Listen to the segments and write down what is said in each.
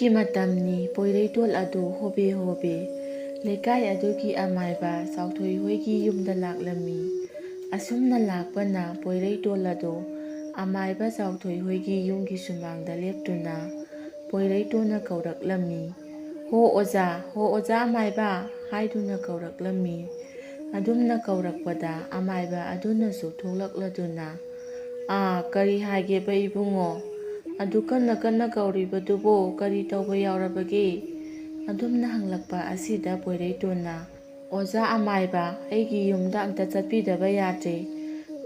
ꯑꯗꯨꯒꯤ ꯃꯇꯝꯅꯤ ꯄꯣꯏꯔꯩꯇꯣꯟ ꯑꯗꯨ ꯍꯣꯕꯦ ꯍꯣꯕꯦ ꯂꯩꯀꯥꯏ ꯑꯗꯨꯒꯤ ꯑꯃꯥꯏꯕ ꯆꯥꯎꯊꯣꯏ ꯍꯣꯏꯒꯤ ꯌꯨꯝꯗ ꯂꯥꯛꯂꯝꯃꯤ꯫ ꯑꯁꯨꯝꯅ ꯂꯥꯛꯄꯅ ꯄꯣꯏꯔꯩꯇꯣꯟ ꯑꯗꯨ ꯑꯃꯥꯏꯕ ꯆꯥꯎꯊꯣꯏ ꯍꯣꯏꯒꯤ ꯌꯨꯝꯒꯤ ꯁꯨꯃꯥꯡꯗ ꯂꯦꯞꯇꯨꯅ ꯄꯣꯏꯔꯩꯇꯣꯟꯅ ꯀꯧꯔꯛꯂꯝꯃꯤ꯫ ꯍꯣ ꯑꯣꯖꯥ ꯑꯃꯥꯏꯕ ꯍꯥꯏꯗꯨꯅ ꯀꯧꯔꯛꯂꯝꯃꯤ꯫ ꯑꯗꯨꯝꯅ ꯀꯧꯔꯛꯄꯗ ꯑꯃꯥꯏꯕ ꯑꯗꯨꯅꯁꯨ ꯊꯣꯛꯂꯛꯂꯗꯨꯅ ꯀꯔꯤ ꯍꯥꯏꯒꯦꯕ ꯏꯕꯨꯡꯉꯣ? ꯑꯗꯨ ꯀꯟꯅ ꯀꯟꯅ ꯀꯧꯔꯤꯕꯗꯨꯕꯨ ꯀꯔꯤ ꯇꯧꯕ ꯌꯥꯎꯔꯕꯒꯦ? ꯑꯗꯨꯝꯅ ꯍꯪꯂꯛꯄ ꯑꯁꯤꯗ ꯄꯣꯏꯔꯩꯇꯣꯟꯅ ꯑꯣꯖꯥ ꯑꯃꯥꯏꯕ ꯑꯩꯒꯤ ꯌꯨꯝꯗ ꯑꯝꯇ ꯆꯠꯄꯤꯗꯕ ꯌꯥꯗ꯭ꯔꯦ꯫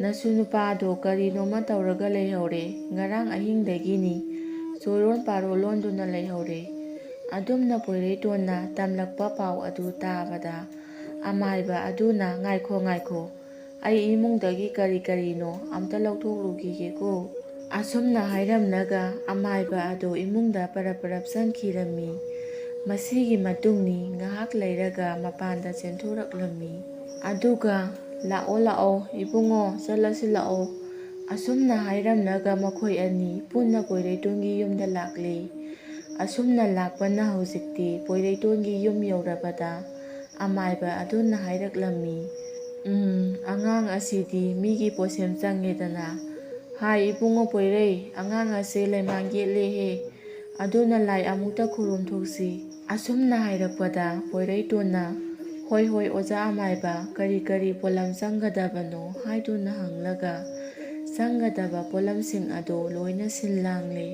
ꯅꯁꯨ ꯅꯨꯄꯥꯗꯣ ꯀꯔꯤꯅꯣꯃ ꯇꯧꯔꯒ ꯂꯩꯍꯧꯔꯦ꯫ ꯉꯔꯥꯡ ꯑꯍꯤꯡꯗꯒꯤꯅꯤ ꯆꯣꯏꯔꯣꯟ ꯄꯥꯔꯣ ꯂꯣꯟꯗꯨꯅ ꯂꯩꯍꯧꯔꯦ꯫ ꯑꯗꯨꯝꯅ ꯄꯣꯏꯔꯩꯇꯣꯟꯅ ꯇꯝꯂꯛꯄ ꯄꯥꯎ ꯑꯗꯨ ꯇꯥꯕꯗ ꯑꯃꯥꯏꯕ ꯑꯗꯨꯅ ꯉꯥꯏꯈꯣ ꯑꯩ ꯏꯃꯨꯡꯗꯒꯤ ꯀꯔꯤꯅꯣ ꯑꯝꯇ ꯂꯧꯊꯣꯛꯂꯨꯈꯤꯒꯦꯀꯣ꯫ ꯑꯁꯨꯝꯅ ꯍꯥꯏꯔꯝꯂꯒ ꯑꯃꯥꯏꯕ ꯑꯗꯨ ꯏꯃꯨꯡꯗ ꯄꯔꯞ ꯆꯪꯈꯤꯔꯝꯃꯤ꯫ ꯃꯁꯤꯒꯤ ꯃꯇꯨꯡꯅꯤ ꯉꯥꯏꯍꯥꯛ ꯂꯩꯔꯒ ꯃꯄꯥꯟꯗ ꯆꯦꯟꯊꯣꯔꯛꯂꯝꯃꯤ꯫ ꯑꯗꯨꯒ ꯂꯥꯛꯑꯣ ꯏꯕꯨꯡꯉꯣ ꯆꯠꯂꯁꯤ ꯂꯥꯛꯑꯣ꯫ ꯑꯁꯨꯝꯅ ꯍꯥꯏꯔꯝꯂꯒ ꯃꯈꯣꯏ ꯑꯅꯤ ꯄꯨꯟꯅ ꯄꯣꯏꯔꯩꯇꯣꯟꯒꯤ ꯌꯨꯝꯗ ꯂꯥꯛꯂꯦ꯫ ꯑꯁꯨꯝꯅ ꯂꯥꯛꯄꯅ ꯍꯧꯖꯤꯛꯇꯤ ꯄꯣꯏꯔꯩꯇꯣꯟꯒꯤ ꯌꯨꯝ ꯌꯧꯔꯕꯗ ꯑꯃꯥꯏꯕ ꯑꯗꯨꯅ ꯍꯥꯏꯔꯛꯂꯝꯃꯤ꯫ ꯑꯉꯥꯡ ꯑꯁꯤꯗꯤ ꯃꯤꯒꯤ ꯄꯣꯠꯁꯦꯝ ꯆꯪꯉꯦꯗꯅ꯫ ꯍꯥꯏ ꯏꯕꯨꯡꯉꯣ ꯄꯣꯏꯔꯩ, ꯑꯉꯥꯡ ꯑꯁꯦ ꯂꯩꯃꯥꯡ ꯌꯦꯠꯂꯦꯍꯦ꯫ ꯑꯗꯨꯅ ꯂꯥꯏ ꯑꯃꯨꯛꯇ ꯈꯨꯔꯨꯝꯊꯣꯛꯁꯤ꯫ ꯑꯁꯨꯝꯅ ꯍꯥꯏꯔꯛꯄꯗ ꯄꯣꯏꯔꯩꯇꯣꯟꯅ ꯍꯣꯏ ꯑꯣꯖꯥ ꯑꯃꯥꯏꯕ ꯀꯔꯤ ꯄꯣꯠꯂꯝ ꯆꯪꯒꯗꯕꯅꯣ ꯍꯥꯏꯗꯨꯅ ꯍꯪꯂꯒ ꯆꯪꯒꯗꯕ ꯄꯣꯠꯂꯝꯁꯤꯡ ꯑꯗꯨ ꯂꯣꯏꯅ ꯁꯤꯜ ꯂꯥꯡꯂꯦ꯫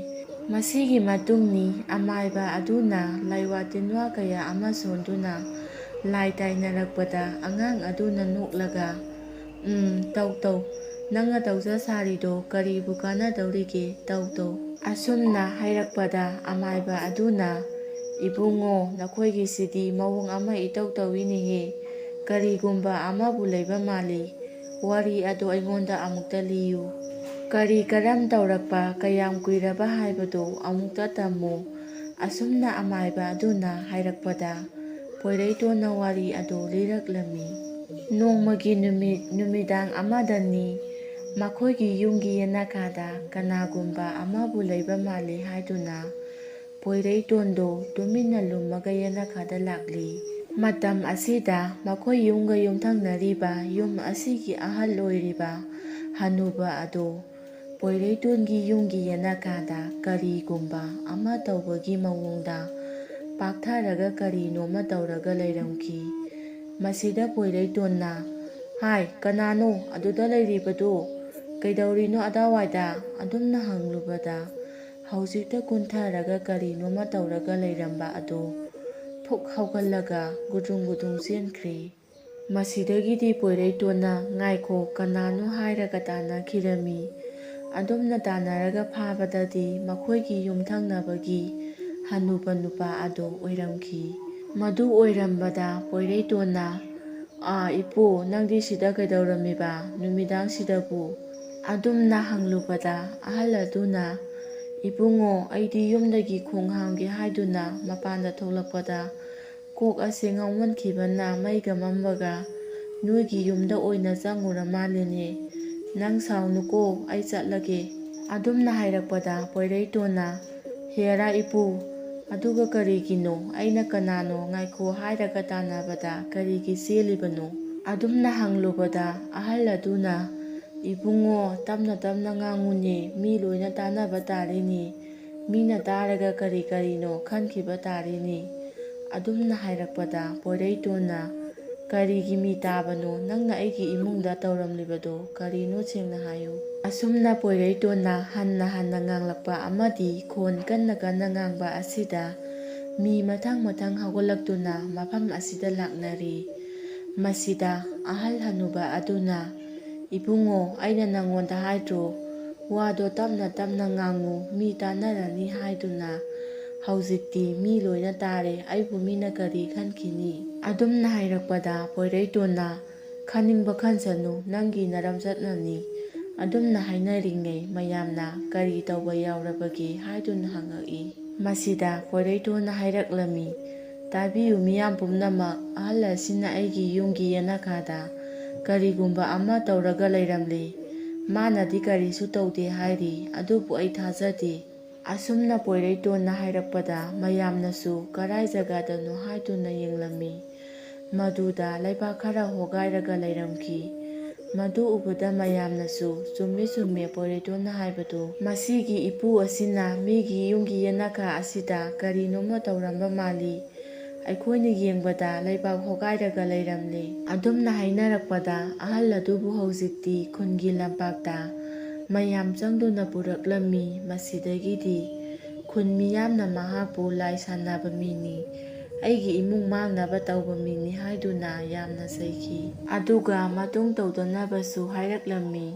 ꯃꯁꯤꯒꯤ ꯃꯇꯨꯡꯅꯤ ꯑꯃꯥꯏꯕ ꯑꯗꯨꯅ ꯂꯥꯏꯋꯥ ꯇꯤꯟꯋꯥ ꯀꯌꯥ ꯑꯃ ꯁꯣꯟꯗꯨꯅ ꯂꯥꯏ ꯇꯥꯏꯅꯔꯛꯄꯗ ꯑꯉꯥꯡ ꯑꯗꯨꯅ ꯅꯣꯛꯂꯒ ꯇꯧ ꯅꯪꯅ ꯇꯧꯖ ꯁꯥꯔꯤꯗꯣ ꯀꯔꯤꯕꯨ ꯀꯥꯟꯅꯗꯧꯔꯤꯒꯦ ꯇꯧ꯫ ꯑꯁꯨꯝꯅ ꯍꯥꯏꯔꯛꯄꯗ ꯑꯃꯥꯏꯕ ꯑꯗꯨꯅ ꯏꯕꯨꯡꯉꯣ ꯅꯈꯣꯏꯒꯤꯁꯤꯗꯤ ꯃꯑꯣꯡ ꯑꯃ ꯏꯇꯧ ꯇꯧꯏꯅꯦꯍꯦ꯫ ꯀꯔꯤꯒꯨꯝꯕ ꯑꯃꯕꯨ ꯂꯩꯕ ꯃꯥꯜꯂꯤ꯫ ꯋꯥꯔꯤ ꯑꯗꯨ ꯑꯩꯉꯣꯟꯗ ꯑꯃꯨꯛꯇ ꯂꯤꯌꯨ꯫ ꯀꯔꯝ ꯇꯧꯔꯛꯄ ꯀꯌꯥꯝ ꯀꯨꯏꯔꯕ ꯍꯥꯏꯕꯗꯨ ꯑꯃꯨꯛꯇ ꯇꯝꯃꯨ꯫ ꯑꯁꯨꯝꯅ ꯑꯃꯥꯏꯕ ꯑꯗꯨꯅ ꯍꯥꯏꯔꯛꯄꯗ ꯄꯣꯏꯔꯩꯇꯣꯟꯅ ꯋꯥꯔꯤ ꯑꯗꯨ ꯂꯤꯔꯛꯂꯝꯃꯤ꯫ ꯅꯣꯡꯃꯒꯤ ꯅꯨꯃꯤꯗꯥꯡ ꯑꯃꯗꯅꯤ ꯃꯈꯣꯏꯒꯤ ꯌꯨꯝꯒꯤ ꯌꯦꯅꯈꯥꯗ ꯀꯅꯥꯒꯨꯝꯕ ꯑꯃꯕꯨ ꯂꯩꯕ ꯃꯥꯜꯂꯤ ꯍꯥꯏꯗꯨꯅ ꯄꯣꯏꯔꯩꯇꯣꯟꯗꯣ ꯇꯨꯃꯤꯟꯅ ꯂꯨꯝꯃꯒ ꯌꯦꯅꯈꯥꯗ ꯂꯥꯛꯂꯤ꯫ ꯃꯇꯝ ꯑꯁꯤꯗ ꯃꯈꯣꯏ ꯌꯨꯝꯒ ꯌꯨꯝꯊꯪꯅꯔꯤꯕ ꯌꯨꯝ ꯑꯁꯤꯒꯤ ꯑꯍꯜ ꯑꯣꯏꯔꯤꯕ ꯍꯅꯨꯕ ꯑꯗꯣ ꯄꯣꯏꯔꯩꯇꯣꯟꯒꯤ ꯌꯨꯝꯒꯤ ꯌꯦꯅꯈꯥꯗ ꯀꯔꯤꯒꯨꯝꯕ ꯑꯃ ꯇꯧꯕꯒꯤ ꯃꯑꯣꯡꯗ ꯄꯥꯛꯊꯔꯒ ꯀꯔꯤꯅꯣꯃ ꯇꯧꯔꯒ ꯂꯩꯔꯝꯈꯤ꯫ ꯃꯁꯤꯗ ꯄꯣꯏꯔꯩꯇꯣꯟꯅ ꯍꯥꯏ ꯀꯅꯥꯅꯣ ꯑꯗꯨꯗ ꯂꯩꯔꯤꯕꯗꯣ? ꯀꯩꯗꯧꯔꯤꯅꯣ ꯑꯗꯥꯋꯥꯏꯗ? ꯑꯗꯨꯝꯅ ꯍꯪꯂꯨꯕꯗ ꯍꯧꯖꯤꯛꯇ ꯀꯨꯟꯊꯔꯒ ꯀꯔꯤꯅꯣꯃ ꯇꯧꯔꯒ ꯂꯩꯔꯝꯕ ꯑꯗꯣ ꯐꯨꯛ ꯍꯧꯒꯠꯂꯒ ꯒꯨꯗꯨꯡ ꯆꯦꯟꯈ꯭ꯔꯦ꯫ ꯃꯁꯤꯗꯒꯤꯗꯤ ꯄꯣꯏꯔꯩꯇꯣꯟꯅ ꯉꯥꯏꯈꯣ ꯀꯅꯥꯅꯣ ꯍꯥꯏꯔꯒ ꯇꯥꯟꯅꯈꯤꯔꯝꯃꯤ꯫ ꯑꯗꯨꯝꯅ ꯇꯥꯟꯅꯔꯒ ꯐꯥꯕꯗꯗꯤ ꯃꯈꯣꯏꯒꯤ ꯌꯨꯝꯊꯪꯅꯕꯒꯤ ꯍꯅꯨꯕ ꯅꯨꯄꯥ ꯑꯗꯣ ꯑꯣꯏꯔꯝꯈꯤ꯫ ꯃꯗꯨ ꯑꯣꯏꯔꯝꯕꯗ ꯄꯣꯏꯔꯩꯇꯣꯟꯅ ꯏꯄꯨ ꯅꯪꯗꯤ ꯁꯤꯗ ꯀꯩꯗꯧꯔꯝꯃꯤꯕ ꯅꯨꯃꯤꯗꯥꯡꯁꯤꯗꯕꯨ? ꯑꯗꯨꯝꯅ ꯍꯪꯂꯨꯕꯗ ꯑꯍꯜ ꯑꯗꯨꯅ ꯏꯕꯨꯡꯉꯣ ꯑꯩꯗꯤ ꯌꯨꯝꯗꯒꯤ ꯈꯣꯡ ꯍꯥꯝꯒꯦ ꯍꯥꯏꯗꯨꯅ ꯃꯄꯥꯟꯗ ꯊꯣꯛꯂꯛꯄꯗ ꯀꯣꯛ ꯑꯁꯦ ꯉꯥꯎꯃꯟꯈꯤꯕꯅ ꯃꯩꯒ ꯃꯝꯕꯒ ꯅꯣꯏꯒꯤ ꯌꯨꯝꯗ ꯑꯣꯏꯅ ꯆꯪꯉꯨꯔ ꯃꯥꯜꯂꯦꯅꯦ꯫ ꯅꯪ ꯁꯥꯎꯅꯨꯀꯣ ꯑꯩ ꯆꯠꯂꯒꯦ꯫ ꯑꯗꯨꯝꯅ ꯍꯥꯏꯔꯛꯄꯗ ꯄꯣꯏꯔꯩꯇꯣꯟꯅ ꯍꯦꯔꯥ ꯏꯄꯨ ꯑꯗꯨꯒ ꯀꯔꯤꯒꯤꯅꯣ ꯑꯩꯅ ꯀꯅꯥꯅꯣ ꯉꯥꯏꯈꯣ ꯍꯥꯏꯔꯒ ꯇꯥꯟꯅꯕꯗ ꯀꯔꯤꯒꯤ ꯆꯦꯜꯂꯤꯕꯅꯣ? ꯑꯗꯨꯝꯅ ꯍꯪꯂꯨꯕꯗ ꯑꯍꯜ ꯑꯗꯨꯅ ꯏꯕꯨꯡꯉꯣ ꯇꯞꯅ ꯉꯥꯡꯉꯨꯅꯦ ꯃꯤ ꯂꯣꯏꯅ ꯇꯥꯟꯅꯕ ꯇꯥꯔꯤꯅꯤ꯫ ꯃꯤꯅ ꯇꯥꯔꯒ ꯀꯔꯤꯅꯣ ꯈꯟꯈꯤꯕ ꯇꯥꯔꯤꯅꯤ꯫ ꯑꯗꯨꯝꯅ ꯍꯥꯏꯔꯛꯄꯗ ꯄꯣꯏꯔꯩꯇꯣꯟꯅ ꯀꯔꯤꯒꯤ ꯃꯤ ꯇꯥꯕꯅꯣ? ꯅꯪꯅ ꯑꯩꯒꯤ ꯏꯃꯨꯡꯗ ꯇꯧꯔꯝꯂꯤꯕꯗꯣ ꯀꯔꯤꯅꯣ ꯁꯦꯡꯅ ꯍꯥꯏꯌꯨ꯫ ꯑꯁꯨꯝꯅ ꯄꯣꯏꯔꯩꯇꯣꯟꯅ ꯍꯟꯅ ꯉꯥꯡꯂꯛꯄ ꯑꯃꯗꯤ ꯈꯣꯟ ꯀꯟꯅ ꯉꯥꯡꯕ ꯑꯁꯤꯗ ꯃꯤ ꯃꯊꯪ ꯍꯧꯒꯠꯂꯛꯇꯨꯅ ꯃꯐꯝ ꯑꯁꯤꯗ ꯂꯥꯛꯅꯔꯤ꯫ ꯃꯁꯤꯗ ꯑꯍꯜ ꯍꯅꯨꯕ ꯑꯗꯨꯅ ꯏꯕꯨꯡꯉꯣ ꯑꯩꯅ ꯅꯉꯣꯟꯗ ꯍꯥꯏꯗ꯭ꯔꯣ ꯋꯥꯗꯣ ꯇꯞꯅ ꯉꯥꯡꯉꯨ ꯃꯤ ꯇꯥꯟꯅꯔꯅꯤ ꯍꯥꯏꯗꯨꯅ? ꯍꯧꯖꯤꯛꯇꯤ ꯃꯤ ꯂꯣꯏꯅ ꯇꯥꯔꯦ ꯑꯩꯕꯨ ꯃꯤꯅ ꯀꯔꯤ ꯈꯟꯈꯤꯅꯤ? ꯑꯗꯨꯝꯅ ꯍꯥꯏꯔꯛꯄꯗ ꯄꯣꯏꯔꯩꯇꯣꯟꯅ ꯈꯟꯅꯤꯡꯕ ꯈꯟꯁꯅꯨ ꯅꯪꯒꯤ ꯅꯔꯝꯆꯠꯅꯅꯤ꯫ ꯑꯗꯨꯝꯅ ꯍꯥꯏꯅꯔꯤꯉꯩ ꯃꯌꯥꯝꯅ ꯀꯔꯤ ꯇꯧꯕ ꯌꯥꯎꯔꯕꯒꯦ ꯍꯥꯏꯗꯨꯅ ꯍꯪꯉꯛꯏ꯫ ꯃꯁꯤꯗ ꯄꯣꯏꯔꯩꯇꯣꯟꯅ ꯍꯥꯏꯔꯛꯂꯝꯃꯤ ꯇꯥꯕꯤꯌꯨ ꯃꯤꯌꯥꯝ ꯄꯨꯝꯅꯃꯛ ꯑꯍꯜ ꯑꯁꯤꯅ ꯑꯩꯒꯤ ꯌꯨꯝꯒꯤ ꯌꯦꯅꯈꯥꯗ ꯀꯔꯤꯒꯨꯝꯕ ꯑꯃ ꯇꯧꯔꯒ ꯂꯩꯔꯝꯂꯦ꯫ ꯃꯥꯅꯗꯤ ꯀꯔꯤꯁꯨ ꯇꯧꯗꯦ ꯍꯥꯏꯔꯤ ꯑꯗꯨꯕꯨ ꯑꯩ ꯊꯥꯖꯗꯦ꯫ ꯑꯁꯨꯝꯅ ꯄꯣꯏꯔꯩꯇꯣꯟꯅ ꯍꯥꯏꯔꯛꯄꯗ ꯃꯌꯥꯝꯅꯁꯨ ꯀꯔꯥꯏ ꯖꯒꯥꯗꯅꯣ ꯍꯥꯏꯗꯨꯅ ꯌꯦꯡꯂꯝꯃꯤ꯫ ꯃꯗꯨꯗ ꯂꯩꯕꯥꯛ ꯈꯔ ꯍꯣꯒꯥꯏꯔꯒ ꯂꯩꯔꯝꯈꯤ꯫ ꯃꯗꯨ ꯎꯕꯗ ꯃꯌꯥꯝꯅꯁꯨ ꯆꯨꯝꯃꯦ ꯆꯨꯝꯃꯦ ꯄꯣꯏꯔꯩꯇꯣꯟꯅ ꯍꯥꯏꯕꯗꯨ, ꯃꯁꯤꯒꯤ ꯏꯄꯨ ꯑꯁꯤꯅ ꯃꯤꯒꯤ ꯌꯨꯝꯒꯤ ꯌꯦꯅꯈꯥ ꯑꯁꯤꯗ ꯀꯔꯤꯅꯣꯃ ꯇꯧꯔꯝꯕ ꯃꯥꯜꯂꯤ꯫ ꯑꯩꯈꯣꯏꯅ ꯌꯦꯡꯕꯗ ꯂꯩꯕꯥꯛ ꯍꯣꯒꯥꯏꯔꯒ ꯂꯩꯔꯝꯂꯦ꯫ ꯑꯗꯨꯝꯅ ꯍꯥꯏꯅꯔꯛꯄꯗ ꯑꯍꯜ ꯑꯗꯨꯕꯨ ꯍꯧꯖꯤꯛꯇꯤ ꯈꯨꯟꯒꯤ ꯂꯝꯄꯥꯛꯇ ꯃꯌꯥꯝ ꯆꯪꯗꯨꯅ ꯄꯨꯔꯛꯂꯝꯃꯤ꯫ ꯃꯁꯤꯗꯒꯤꯗꯤ ꯈꯨꯟ ꯃꯤꯌꯥꯝꯅ ꯃꯍꯥꯛꯄꯨ ꯂꯥꯏ ꯁꯥꯟꯅꯕ ꯃꯤꯅꯤ, ꯑꯩꯒꯤ ꯏꯃꯨꯡ ꯃꯥꯡꯅꯕ ꯇꯧꯕ ꯃꯤꯅꯤ ꯍꯥꯏꯗꯨꯅ ꯌꯥꯝꯅ ꯆꯩꯈꯤ꯫ ꯑꯗꯨꯒ ꯃꯇꯨꯡ ꯇꯧꯗꯅꯕꯁꯨ ꯍꯥꯏꯔꯛꯂꯝꯃꯤ꯫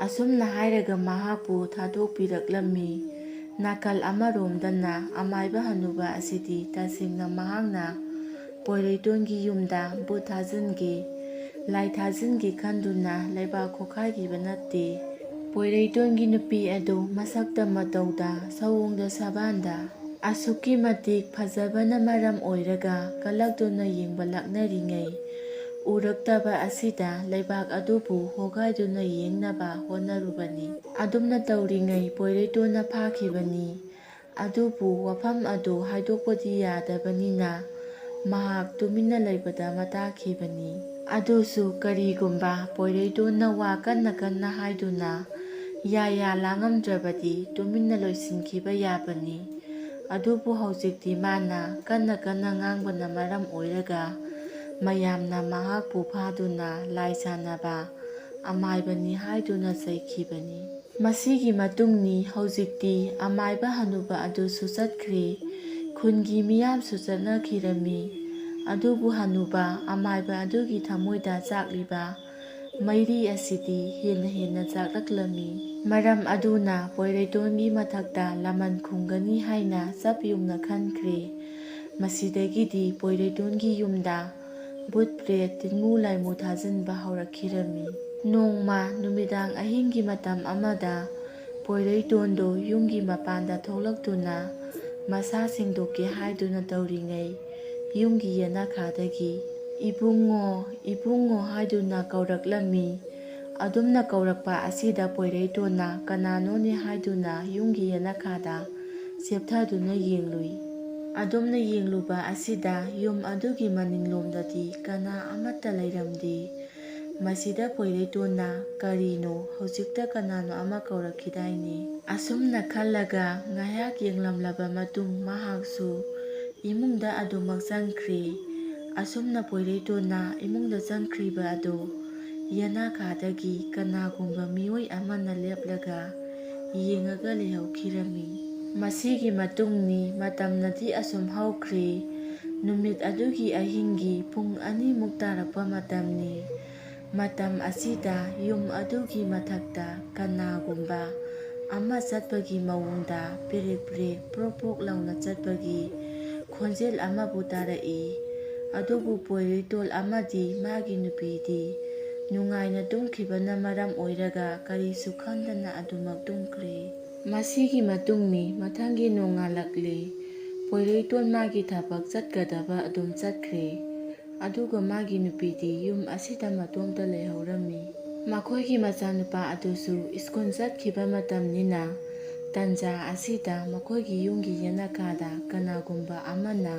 ꯑꯁꯨꯝꯅ ꯍꯥꯏꯔꯒ ꯃꯍꯥꯛꯄꯨ ꯊꯥꯗꯣꯛꯄꯤꯔꯛꯂꯝꯃꯤ꯫ ꯅꯥꯀꯜ ꯑꯃꯔꯣꯝꯗꯅ ꯑꯃꯥꯏꯕ ꯍꯅꯨꯕ ꯑꯁꯤꯗꯤ ꯇꯁꯦꯡꯅ ꯃꯍꯥꯛꯅ ꯄꯣꯏꯔꯩꯇꯣꯟꯒꯤ ꯌꯨꯝꯗ ꯚꯨꯠ ꯊꯥꯖꯤꯟꯒꯦ, ꯂꯥꯏ ꯊꯥꯖꯤꯟꯒꯦ ꯈꯟꯗꯨꯅ ꯂꯩꯕꯥꯛ ꯈꯣꯈꯥꯏꯈꯤꯕ ꯅꯠꯇꯦ꯫ ꯄꯣꯏꯔꯩꯇꯣꯟꯒꯤ ꯅꯨꯄꯤ ꯑꯗꯨ ꯃꯁꯛꯇ ꯃꯇꯧꯗ ꯁꯑꯣꯡꯗ ꯁꯕꯥꯟꯗ ꯑꯁꯨꯛꯀꯤ ꯃꯇꯤꯛ ꯐꯖꯕꯅ ꯃꯔꯝ ꯑꯣꯏꯔꯒ ꯀꯂꯛꯇꯨꯅ ꯌꯦꯡꯕ ꯂꯥꯛꯅꯔꯤꯉꯩ ꯎꯔꯛꯇꯕ ꯑꯁꯤꯗ ꯂꯩꯕꯥꯛ ꯑꯗꯨꯕꯨ ꯍꯣꯒꯥꯏꯗꯨꯅ ꯌꯦꯡꯅꯕ ꯍꯣꯠꯅꯔꯨꯕꯅꯤ꯫ ꯑꯗꯨꯝꯅ ꯇꯧꯔꯤꯉꯩ ꯄꯣꯏꯔꯩꯇꯣꯟꯅ ꯐꯥꯈꯤꯕꯅꯤ꯫ ꯑꯗꯨꯕꯨ ꯋꯥꯐꯝ ꯑꯗꯨ ꯍꯥꯏꯗꯣꯛꯄꯗꯤ ꯌꯥꯗꯕꯅꯤꯅ ꯃꯍꯥꯛ ꯇꯨꯃꯤꯟꯅ ꯂꯩꯕꯗ ꯃꯇꯥꯈꯤꯕꯅꯤ꯫ ꯑꯗꯨꯁꯨ ꯀꯔꯤꯒꯨꯝꯕ ꯄꯣꯏꯔꯩꯇꯣꯟꯅ ꯋꯥ ꯀꯟꯅ ꯀꯟꯅ ꯍꯥꯏꯗꯨꯅ ꯌꯥꯌꯥ ꯂꯥꯡꯉꯝꯗ꯭ꯔꯕꯗꯤ ꯇꯨꯃꯤꯟꯅ ꯂꯣꯏꯁꯤꯟꯈꯤꯕ ꯌꯥꯕꯅꯤ꯫ ꯑꯗꯨꯕꯨ ꯍꯧꯖꯤꯛꯇꯤ ꯃꯥꯅ ꯀꯟꯅ ꯀꯟꯅ ꯉꯥꯡꯕꯅ ꯃꯔꯝ ꯑꯣꯏꯔꯒ ꯃꯌꯥꯝꯅ ꯃꯍꯥꯛꯄꯨ ꯐꯥꯗꯨꯅ ꯂꯥꯏ ꯁꯥꯟꯅꯕ ꯑꯃꯥꯏꯕꯅꯤ ꯍꯥꯏꯗꯨꯅ ꯆꯩꯈꯤꯕꯅꯤ꯫ ꯃꯁꯤꯒꯤ ꯃꯇꯨꯡꯅꯤ ꯍꯧꯖꯤꯛꯇꯤ ꯑꯃꯥꯏꯕ ꯍꯅꯨꯕ ꯑꯗꯨꯁꯨ ꯆꯠꯈ꯭ꯔꯦ꯫ ꯈꯨꯟꯒꯤ ꯃꯤꯌꯥꯝꯁꯨ ꯆꯠꯅꯈꯤꯔꯝꯃꯤ꯫ ꯑꯗꯨꯕꯨ ꯍꯅꯨꯕ ꯑꯃꯥꯏꯕ ꯑꯗꯨꯒꯤ ꯊꯃꯣꯏꯗ ꯆꯥꯛꯂꯤꯕ ꯃꯩꯔꯤ ꯑꯁꯤꯗꯤ ꯍꯦꯟꯅ ꯍꯦꯟꯅ ꯆꯥꯛꯂꯛꯂꯝꯃꯤ꯫ ꯃꯔꯝ ꯑꯗꯨꯅ ꯄꯣꯏꯔꯩꯇꯣꯟꯒꯤ ꯃꯊꯛꯇ ꯂꯃꯟ ꯈꯨꯝꯒꯅꯤ ꯍꯥꯏꯅ ꯆꯞ ꯌꯨꯡꯅ ꯈꯟꯈ꯭ꯔꯦ꯫ ꯃꯁꯤꯗꯒꯤꯗꯤ ꯄꯣꯏꯔꯩꯇꯣꯟꯒꯤ ꯌꯨꯝꯗ ꯚꯨꯠ ꯄ꯭ꯔꯦꯠ ꯇꯤꯟꯃꯨ ꯂꯥꯏꯃꯨ ꯊꯥꯖꯤꯟꯕ ꯍꯧꯔꯛꯈꯤꯔꯝꯃꯤ꯫ ꯅꯣꯡꯃ ꯅꯨꯃꯤꯗꯥꯡ ꯑꯍꯤꯡꯒꯤ ꯃꯇꯝ ꯑꯃꯗ ꯄꯣꯏꯔꯩꯇꯣꯟꯗꯨ ꯌꯨꯝꯒꯤ ꯃꯄꯥꯟꯗ ꯊꯣꯛꯂꯛꯇꯨꯅ ꯃꯁꯥ ꯁꯦꯡꯗꯣꯛꯀꯦ ꯍꯥꯏꯗꯨꯅ ꯇꯧꯔꯤꯉꯩ ꯌꯨꯝꯒꯤ ꯌꯦꯅꯈꯥꯗꯒꯤ ꯏꯕꯨꯡꯉꯣ ꯏꯕꯨꯡꯉꯣ ꯍꯥꯏꯗꯨꯅ ꯀꯧꯔꯛꯂꯝꯃꯤ꯫ ꯑꯗꯨꯝꯅ ꯀꯧꯔꯛꯄ ꯑꯁꯤꯗ ꯄꯣꯏꯔꯩꯇꯣꯟꯅ ꯀꯅꯥꯅꯣꯅꯦ ꯍꯥꯏꯗꯨꯅ ꯌꯨꯝꯒꯤ ꯌꯦꯅꯈꯥꯗ ꯆꯦꯞꯊꯗꯨꯅ ꯌꯦꯡꯂꯨꯏ꯫ ꯑꯗꯨꯝꯅ ꯌꯦꯡꯂꯨꯕ ꯑꯁꯤꯗ ꯌꯨꯝ ꯑꯗꯨꯒꯤ ꯃꯅꯤꯡꯂꯣꯝꯗꯗꯤ ꯀꯅꯥ ꯑꯃꯠꯇ ꯂꯩꯔꯝꯗꯦ꯫ ꯃꯁꯤꯗ ꯄꯣꯏꯔꯩꯇꯣꯟꯅ ꯀꯔꯤꯅꯣ ꯍꯧꯖꯤꯛꯇ ꯀꯅꯥꯅꯣ ꯑꯃ ꯀꯧꯔꯛꯈꯤꯗꯥꯏꯅꯦ? ꯑꯁꯨꯝꯅ ꯈꯜꯂꯒ ꯉꯥꯏꯍꯥꯛ ꯌꯦꯡꯂꯝꯂꯕ ꯃꯇꯨꯡ ꯃꯍꯥꯛꯁꯨ ꯏꯃꯨꯡꯗ ꯑꯗꯨꯃꯛ ꯆꯪꯈ꯭ꯔꯦ꯫ ꯑꯁꯨꯝꯅ ꯄꯣꯏꯔꯩꯇꯣꯟꯅ ꯏꯃꯨꯡꯗ ꯆꯪꯈ꯭ꯔꯤꯕ ꯑꯗꯨ ꯌꯦꯅꯈꯥꯗꯒꯤ ꯀꯅꯥꯒꯨꯝꯕ ꯃꯤꯑꯣꯏ ꯑꯃꯅ ꯂꯦꯞꯂꯒ ꯌꯦꯡꯉꯒ ꯂꯩꯍꯧꯈꯤꯔꯝꯃꯤ꯫ ꯃꯁꯤꯒꯤ ꯃꯇꯨꯡꯅꯤ ꯃꯇꯝꯅꯗꯤ ꯑꯁꯨꯝ ꯍꯧꯈ꯭ꯔꯦ꯫ ꯅꯨꯃꯤꯠ ꯑꯗꯨꯒꯤ ꯑꯍꯤꯡꯒꯤ ꯄꯨꯡ 2ꯃꯨꯛ ꯇꯥꯔꯛꯄ ꯃꯇꯝꯅꯤ꯫ ꯃꯇꯝ ꯑꯁꯤꯗ ꯌꯨꯝ ꯑꯗꯨꯒꯤ ꯃꯊꯛꯇ ꯀꯅꯥꯒꯨꯝꯕ ꯑꯃ ꯆꯠꯄꯒꯤ ꯃꯑꯣꯡꯗ ꯄꯦꯔꯦꯛ ꯄꯦꯔꯦꯛ ꯄ꯭ꯔꯣꯛ ꯄ꯭ꯔꯣꯛ ꯂꯥꯎꯅ ꯆꯠꯄꯒꯤ ꯈꯣꯟꯖꯦꯜ ꯑꯃꯕꯨ ꯇꯥꯔꯛꯏ꯫ ꯑꯗꯨꯕꯨ ꯄꯣꯏꯔꯩꯇꯣꯟ ꯑꯃꯗꯤ ꯃꯥꯒꯤ ꯅꯨꯄꯤꯗꯤ ꯅꯨꯡꯉꯥꯏꯅ ꯇꯨꯝꯈꯤꯕꯅ ꯃꯔꯝ ꯑꯣꯏꯔꯒ ꯀꯔꯤꯁꯨ ꯈꯟꯗꯅ ꯑꯗꯨꯃꯛ ꯇꯨꯝꯈ꯭ꯔꯦ꯫ ꯃꯁꯤꯒꯤ ꯃꯇꯨꯡꯅꯤ ꯃꯊꯪꯒꯤ ꯅꯣꯡꯉꯥꯜꯂꯛꯂꯦ꯫ ꯄꯣꯏꯔꯩꯇꯣꯟ ꯃꯥꯒꯤ ꯊꯕꯛ ꯆꯠꯀꯗꯕ ꯑꯗꯨꯝ ꯆꯠꯈ꯭ꯔꯦ꯫ ꯑꯗꯨꯒ ꯃꯥꯒꯤ ꯅꯨꯄꯤꯗꯤ ꯌꯨꯝ ꯑꯁꯤꯗ ꯃꯇꯣꯝꯇ ꯂꯩꯍꯧꯔꯝꯃꯤ꯫ ꯃꯈꯣꯏꯒꯤ ꯃꯆꯥꯅꯨꯄꯥ ꯑꯗꯨꯁꯨ ꯁ꯭ꯀꯨꯜ ꯆꯠꯈꯤꯕ ꯃꯇꯝꯅꯤꯅ ꯇꯟꯖꯥ ꯑꯁꯤꯗ ꯃꯈꯣꯏꯒꯤ ꯌꯨꯝꯒꯤ ꯌꯦꯅꯈꯥꯗ ꯀꯅꯥꯒꯨꯝꯕ ꯑꯃꯅ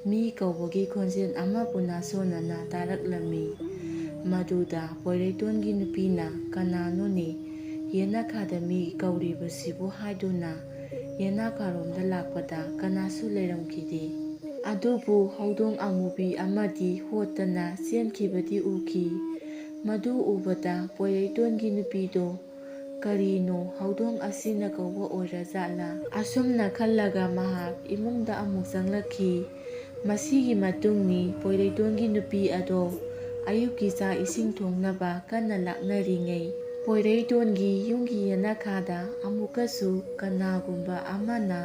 ꯃꯤ ꯀꯧꯕꯒꯤ ꯈꯣꯟꯖꯦꯜ ꯑꯃꯕꯨ ꯅꯥꯁꯣꯟꯅꯅ ꯇꯥꯔꯛꯂꯝꯃꯤ꯫ ꯃꯗꯨꯗ ꯄꯣꯏꯔꯩꯇꯣꯟꯒꯤ ꯅꯨꯄꯤꯅ ꯀꯅꯥꯅꯣꯅꯦ ꯌꯦꯅꯈꯥꯗ ꯃꯤ ꯀꯧꯔꯤꯕꯁꯤꯕꯨ ꯍꯥꯏꯗꯨꯅ ꯌꯦꯅꯈꯥꯔꯣꯝꯗ ꯂꯥꯛꯄꯗ ꯀꯅꯥꯁꯨ ꯂꯩꯔꯝꯈꯤꯗꯦ꯫ ꯑꯗꯨꯕꯨ ꯍꯧꯗꯣꯡ ꯑꯃꯨꯕꯤ ꯑꯃꯗꯤ ꯍꯣꯠꯇꯅ ꯆꯦꯟꯈꯤꯕꯗꯤ ꯎꯈꯤ꯫ ꯃꯗꯨ ꯎꯕꯗ ꯄꯣꯏꯔꯩꯇꯣꯟꯒꯤ ꯅꯨꯄꯤꯗꯣ ꯀꯔꯤꯅꯣ ꯍꯧꯗꯣꯡ ꯑꯁꯤꯅ ꯀꯧꯕ ꯑꯣꯏꯔꯖꯥꯠꯂꯥ? ꯑꯁꯨꯝꯅ ꯈꯜꯂꯒ ꯃꯍꯥꯛ ꯏꯃꯨꯡꯗ ꯑꯃꯨꯛ ꯆꯪꯂꯛꯈꯤ꯫ ꯃꯁꯤꯒꯤ ꯃꯇꯨꯡꯅꯤ ꯄꯣꯏꯔꯩꯇꯣꯟꯒꯤ ꯅꯨꯄꯤ ꯑꯗꯣ ꯑꯌꯨꯛꯀꯤ ꯆꯥꯛ ꯏꯁꯤꯡ ꯊꯣꯡꯅꯕ ꯀꯟꯅ ꯂꯥꯛꯅꯔꯤꯉꯩ ꯄꯣꯏꯔꯩꯇꯣꯟꯒꯤ ꯌꯨꯝꯒꯤ ꯌꯦꯅꯈꯥꯗ ꯑꯃꯨꯛꯀꯁꯨ ꯀꯅꯥꯒꯨꯝꯕ ꯑꯃꯅ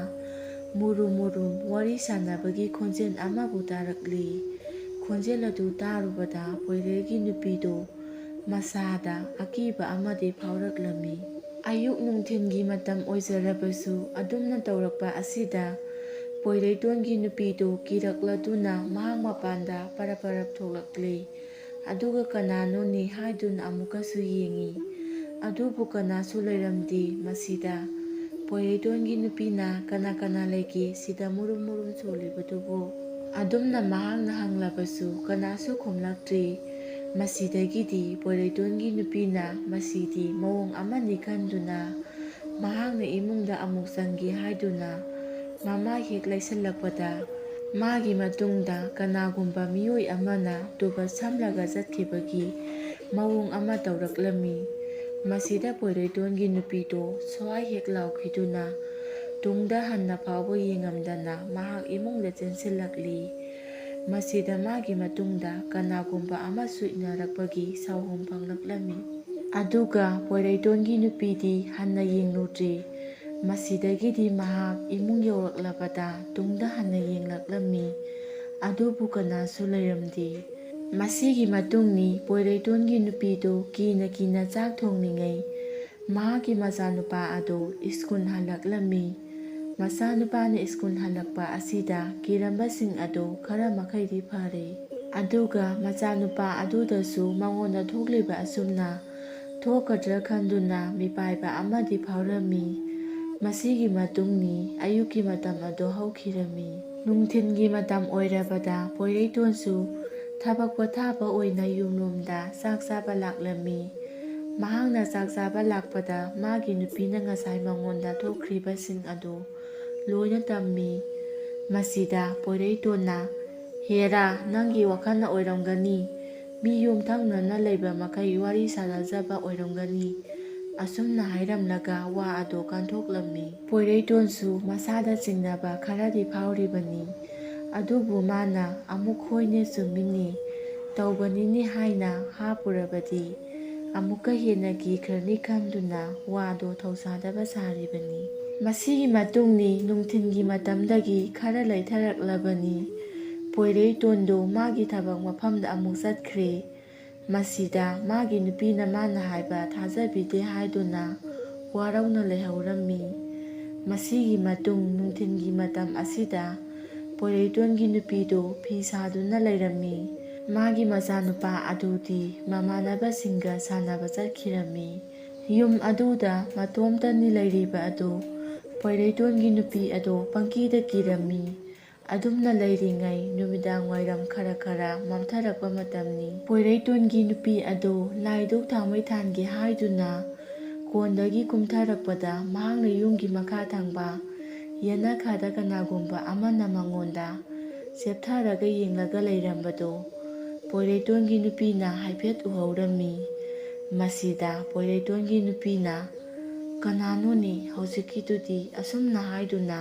ꯃꯨꯔꯨꯝ ꯃꯨꯔꯨꯝ ꯋꯥꯔꯤ ꯁꯥꯟꯅꯕꯒꯤ ꯈꯣꯟꯖꯦꯜ ꯑꯃꯕꯨ ꯇꯥꯔꯛꯂꯤ꯫ ꯈꯣꯟꯖꯦꯜ ꯑꯗꯨ ꯇꯥꯔꯨꯕꯗ ꯄꯣꯏꯔꯩꯒꯤ ꯅꯨꯄꯤꯗꯣ ꯃꯁꯥꯗ ꯑꯀꯤꯕ ꯑꯃꯗꯤ ꯐꯥꯎꯔꯛꯂꯝꯃꯤ꯫ ꯑꯌꯨꯛ ꯅꯨꯡꯊꯤꯜꯒꯤ ꯃꯇꯝ ꯑꯣꯏꯖꯔꯕꯁꯨ ꯑꯗꯨꯝꯅ ꯇꯧꯔꯛꯄ ꯑꯁꯤꯗ ꯄꯣꯏꯔꯩꯇꯣꯟꯒꯤ ꯅꯨꯄꯤꯗꯨ ꯀꯤꯔꯛꯂꯗꯨꯅ ꯃꯍꯥꯛ ꯃꯄꯥꯟꯗ ꯄꯔꯞ ꯄꯔꯞ ꯊꯣꯛꯂꯛꯂꯦ꯫ ꯑꯗꯨꯒ ꯀꯅꯥꯅꯣꯅꯦ ꯍꯥꯏꯗꯨꯅ ꯑꯃꯨꯛꯀꯁꯨ ꯌꯦꯡꯉꯤ꯫ ꯑꯗꯨꯕꯨ ꯀꯅꯥꯁꯨ ꯂꯩꯔꯝꯗꯦ꯫ ꯃꯁꯤꯗ ꯄꯣꯏꯔꯩꯇꯣꯟꯒꯤ ꯅꯨꯄꯤꯅ ꯀꯅꯥ ꯀꯅꯥ ꯂꯩꯒꯦ ꯁꯤꯗ ꯃꯨꯔꯨꯝ ꯃꯨꯔꯨꯝ ꯁꯣꯜꯂꯤꯕꯗꯨꯕꯨ? ꯑꯗꯨꯝꯅ ꯃꯍꯥꯛꯅ ꯍꯪꯂꯕꯁꯨ ꯀꯅꯥꯁꯨ ꯈꯨꯝꯂꯛꯇ꯭ꯔꯤ꯫ ꯃꯁꯤꯗꯒꯤꯗꯤ ꯄꯣꯏꯔꯩꯇꯣꯟꯒꯤ ꯅꯨꯄꯤꯅ ꯃꯁꯤꯗꯤ ꯃꯑꯣꯡ ꯑꯃꯅꯤ ꯈꯟꯗꯨꯅ ꯃꯍꯥꯛꯅ ꯏꯃꯨꯡꯗ ꯑꯃꯨꯛ ꯆꯪꯒꯦ ꯍꯥꯏꯗꯨꯅ ꯃꯃꯥꯏ ꯍꯦꯛ ꯂꯩꯁꯜꯂꯛꯄꯗ ꯃꯥꯒꯤ ꯃꯇꯨꯡꯗ ꯀꯅꯥꯒꯨꯝꯕ ꯃꯤꯑꯣꯏ ꯑꯃꯅ ꯇꯨꯕ ꯁꯝꯂꯒ ꯆꯠꯈꯤꯕꯒꯤ ꯃꯑꯣꯡ ꯑꯃ ꯇꯧꯔꯛꯂꯝꯃꯤ꯫ ꯃꯁꯤꯗ ꯄꯣꯏꯔꯩꯇꯣꯟꯒꯤ ꯅꯨꯄꯤꯗꯣ ꯁ꯭ꯋꯥꯏ ꯍꯦꯛ ꯂꯥꯎꯈꯤꯗꯨꯅ ꯇꯨꯡꯗ ꯍꯟꯅ ꯐꯥꯎꯕ ꯌꯦꯡꯉꯝꯗꯅ ꯃꯍꯥꯛ ꯏꯃꯨꯡꯗ ꯆꯦꯟꯁꯤꯜꯂꯛꯂꯤ꯫ ꯃꯁꯤꯗ ꯃꯥꯒꯤ ꯃꯇꯨꯡꯗ ꯀꯅꯥꯒꯨꯝꯕ ꯑꯃꯁꯨ ꯏꯟꯅꯔꯛꯄꯒꯤ ꯁꯥꯎꯍꯨꯝ ꯐꯪꯂꯛꯂꯝꯃꯤ꯫ ꯑꯗꯨꯒ ꯄꯣꯏꯔꯩꯇꯣꯟꯒꯤ ꯅꯨꯄꯤꯗꯤ ꯍꯟꯅ ꯌꯦꯡꯂꯨꯗ꯭ꯔꯤ꯫ ꯃꯁꯤꯗꯒꯤꯗꯤ ꯃꯍꯥꯛ ꯏꯃꯨꯡ ꯌꯧꯔꯛꯂꯕꯗ ꯇꯨꯡꯗ ꯍꯟꯅ ꯌꯦꯡꯂꯛꯂꯝꯃꯤ꯫ ꯑꯗꯨꯕꯨ ꯀꯅꯥꯁꯨ ꯂꯩꯔꯝꯗꯦ꯫ ꯃꯁꯤꯒꯤ ꯃꯇꯨꯡꯅꯤ ꯄꯣꯏꯔꯩꯇꯣꯟꯒꯤ ꯅꯨꯄꯤꯗꯨ ꯀꯤꯅ ꯀꯤꯅ ꯆꯥꯛ ꯊꯣꯡꯂꯤꯉꯩ ꯃꯍꯥꯛꯀꯤ ꯃꯆꯥꯅꯨꯄꯥ ꯑꯗꯨ ꯁ꯭ꯀꯨꯜ ꯍꯜꯂꯛꯂꯝꯃꯤ꯫ ꯃꯆꯥꯅꯨꯄꯥꯅ ꯁ꯭ꯀꯨꯜ ꯍꯜꯂꯛꯄ ꯑꯁꯤꯗ ꯀꯤꯔꯝꯕꯁꯤꯡ ꯑꯗꯨ ꯈꯔ ꯃꯈꯩꯗꯤ ꯐꯔꯦ꯫ ꯑꯗꯨꯒ ꯃꯆꯥꯅꯨꯄꯥ ꯑꯗꯨꯗꯁꯨ ꯃꯉꯣꯟꯗ ꯊꯣꯛꯂꯤꯕ ꯑꯁꯨꯝꯅ ꯊꯣꯛꯀꯗ꯭ꯔꯥ ꯈꯟꯗꯨꯅ ꯃꯤꯄꯥꯏꯕ ꯑꯃꯗꯤ ꯐꯥꯎꯔꯝꯃꯤ꯫ ꯃꯁꯤꯒꯤ ꯃꯇꯨꯡꯅꯤ ꯑꯌꯨꯛꯀꯤ ꯃꯇꯝ ꯑꯗꯨ ꯍꯧꯈꯤꯔꯝꯃꯤ꯫ ꯅꯨꯡꯊꯤꯜꯒꯤ ꯃꯇꯝ ꯑꯣꯏꯔꯕꯗ ꯄꯣꯏꯔꯩꯇꯣꯟꯁꯨ ꯊꯕꯛ ꯄꯣꯊꯥꯕ ꯑꯣꯏꯅ ꯌꯨꯝꯂꯣꯝꯗ ꯆꯥꯛ ꯆꯥꯕ ꯂꯥꯛꯂꯝꯃꯤ꯫ ꯃꯍꯥꯛꯅ ꯆꯥꯛ ꯆꯥꯕ ꯂꯥꯛꯄꯗ ꯃꯥꯒꯤ ꯅꯨꯄꯤꯅ ꯉꯁꯥꯏ ꯃꯉꯣꯟꯗ ꯊꯣꯛꯈ꯭ꯔꯤꯕꯁꯤꯡ ꯑꯗꯨ ꯂꯣꯏꯅ ꯇꯝꯃꯤ꯫ ꯃꯁꯤꯗ ꯄꯣꯏꯔꯩꯇꯣꯟꯅ "ꯍꯦꯔꯥ, ꯅꯪꯒꯤ ꯋꯥꯈꯜꯅ ꯑꯣꯏꯔꯝꯒꯅꯤ, ꯃꯤ ꯌꯨꯝꯊꯪꯅꯅ ꯂꯩꯕ ꯃꯈꯩ ꯋꯥꯔꯤ ꯁꯥꯅꯖꯕ ꯑꯣꯏꯔꯝꯒꯅꯤ" ꯑꯁꯨꯝꯅ ꯍꯥꯏꯔꯝꯂꯒ ꯋꯥ ꯑꯗꯨ ꯀꯟꯊꯣꯛꯂꯝꯃꯤ꯫ ꯄꯣꯏꯔꯩꯇꯣꯟꯁꯨ ꯃꯁꯥꯗ ꯆꯤꯡꯅꯕ ꯈꯔꯗꯤ ꯐꯥꯎꯔꯤꯕꯅꯤ꯫ ꯑꯗꯨꯕꯨ ꯃꯥꯅ ꯑꯃꯨꯛ "ꯍꯣꯏꯅꯦ ꯆꯨꯝꯃꯤꯅꯦ, ꯇꯧꯕꯅꯤꯅꯦ" ꯍꯥꯏꯅ ꯍꯥꯞꯄꯨꯔꯕꯗꯤ ꯑꯃꯨꯛꯀ ꯍꯦꯟꯅ ꯀꯤꯈ꯭ꯔꯅꯤ ꯈꯟꯗꯨꯅ ꯋꯥꯗꯣ ꯊꯧꯁꯥꯗꯕ ꯁꯥꯔꯤꯕꯅꯤ꯫ ꯃꯁꯤꯒꯤ ꯃꯇꯨꯡꯅꯤ ꯅꯨꯡꯊꯤꯜꯒꯤ ꯃꯇꯝꯗꯒꯤ ꯈꯔ ꯂꯩꯊꯔꯛꯂꯕꯅꯤ꯫ ꯄꯣꯏꯔꯩꯇꯣꯟꯗꯨ ꯃꯥꯒꯤ ꯊꯕꯛ ꯃꯐꯝꯗ ꯑꯃꯨꯛ ꯆꯠꯈ꯭ꯔꯦ꯫ ꯃꯁꯤꯗ ꯃꯥꯒꯤ ꯅꯨꯄꯤꯅ ꯃꯥꯅ ꯍꯥꯏꯕ ꯊꯥꯖꯕꯤꯗꯦ ꯍꯥꯏꯗꯨꯅ ꯋꯥꯔꯧꯅ ꯂꯩꯍꯧꯔꯝꯃꯤ꯫ ꯃꯁꯤꯒꯤ ꯃꯇꯨꯡ ꯅꯨꯡꯊꯤꯜꯒꯤ ꯃꯇꯝ ꯑꯁꯤꯗ ꯄꯣꯏꯔꯩꯇꯣꯟꯒꯤ ꯅꯨꯄꯤꯗꯨ ꯐꯤ ꯁꯥꯗꯨꯅ ꯂꯩꯔꯝꯃꯤ꯫ ꯃꯥꯒꯤ ꯃꯆꯥꯅꯨꯄꯥ ꯑꯗꯨꯗꯤ ꯃꯃꯥꯟꯅꯕꯁꯤꯡꯒ ꯁꯥꯟꯅꯕ ꯆꯠꯈꯤꯔꯝꯃꯤ꯫ ꯌꯨꯝ ꯑꯗꯨꯗ ꯃꯇꯣꯝꯇꯅꯤ ꯂꯩꯔꯤꯕ ꯑꯗꯨ ꯄꯣꯏꯔꯩꯇꯣꯟꯒꯤ ꯅꯨꯄꯤ ꯑꯗꯨ ꯄꯪꯀꯤꯗ ꯀꯤꯔꯝꯃꯤ꯫ ꯑꯗꯨꯝꯅ ꯂꯩꯔꯤꯉꯩ ꯅꯨꯃꯤꯗꯥꯡꯋꯥꯏꯔꯝ ꯈꯔ ꯈꯔ ꯃꯝꯊꯔꯛꯄ ꯃꯇꯝꯅꯤ꯫ ꯄꯣꯏꯔꯩꯇꯣꯟꯒꯤ ꯅꯨꯄꯤ ꯑꯗꯨ ꯂꯥꯏ ꯙꯨꯛ ꯊꯥꯎꯃꯩ ꯊꯥꯟꯒꯦ ꯍꯥꯏꯗꯨꯅ ꯀꯣꯟꯗꯒꯤ ꯀꯨꯝꯊꯔꯛꯄꯗ ꯃꯍꯥꯛꯅ ꯌꯨꯝꯒꯤ ꯃꯈꯥ ꯊꯪꯕ ꯌꯦꯅꯈꯥꯗ ꯀꯅꯥꯒꯨꯝꯕ ꯑꯃꯅ ꯃꯉꯣꯟꯗ ꯆꯦꯞꯊꯔꯒ ꯌꯦꯡꯂꯒ ꯂꯩꯔꯝꯕꯗꯨ ꯄꯣꯏꯔꯩꯇꯣꯟꯒꯤ ꯅꯨꯄꯤꯅ ꯍꯥꯏꯐꯦꯠ ꯎꯍꯧꯔꯝꯃꯤ꯫ ꯃꯁꯤꯗ ꯄꯣꯏꯔꯩꯇꯣꯟꯒꯤ ꯅꯨꯄꯤꯅ "ꯀꯅꯥꯅꯣꯅꯦ ꯍꯧꯖꯤꯛꯀꯤꯗꯨꯗꯤ" ꯑꯁꯨꯝꯅ ꯍꯥꯏꯗꯨꯅ